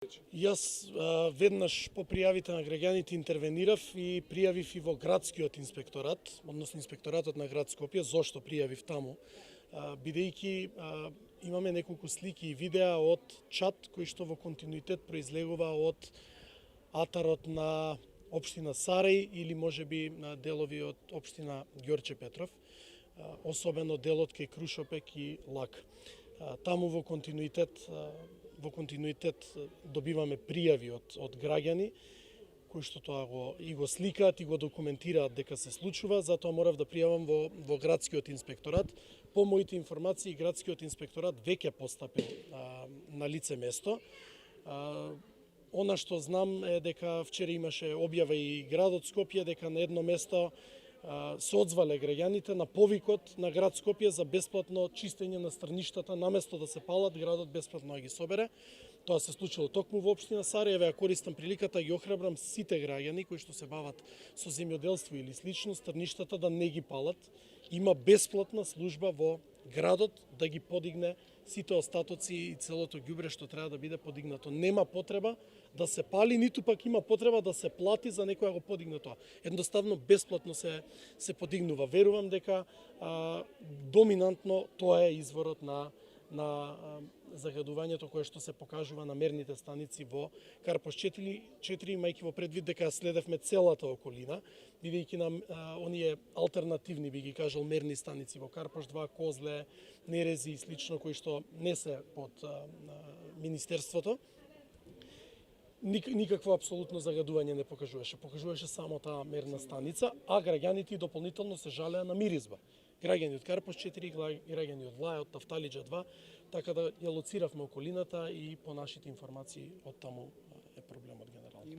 Јас веднаш по пријавите на граѓаните интервенирав и пријавив и во градскиот инспекторат, односно инспекторатот на град Скопје. Зошто пријавив таму? Бидејќи имаме неколку слики и видеа од чат кои што во континуитет произлегува од атарот на општина Сарај или можеби на делови од општина Ѓорче Петров, особено делот кај Крушопек и Лак. Таму во континуитет добиваме пријави од граѓани кои што тоа го сликаат и го документираат дека се случува, затоа морав да пријавам во градскиот инспекторат. По моите информации, градскиот инспекторат веќе постапил на лице место. Она што знам е дека вчера имаше објава и градот Скопје дека на едно место се одзвале граѓаните на повикот на град Скопје за бесплатно чистење на страништата, наместо да се палат, градот бесплатно ги собере. Тоа се случило токму во општина Сарајево. Ја користам приликата ги охрабрам сите граѓани кои што се бават со земјоделство или слично, страништата да не ги палат. Има бесплатна служба во градот да ги подигне сите остатоци и целото ѓубре што треба да биде подигнато. Нема потреба да се пали, ниту пак има потреба да се плати за некој да го подигне тоа. Едноставно бесплатно се подигнува. Верувам дека доминантно тоа е изворот на загадувањето кое што се покажува на мерните станици во Карпош 4, имајќи во предвид дека следевме целата околина, бидејќи нам оние алтернативни, би ги кажал, мерни станици во Карпош 2, Козле, Нерези и слично, кои што не се под Министерството, никакво апсолутно загадување не покажуваше само таа мерна станица, а граѓаните дополнително се жалеа на миризба. Граѓани од Карпош 4, граѓани од Влаја, од Тафталиџа 2, така да ја лоциравме околината и по нашите информации од таму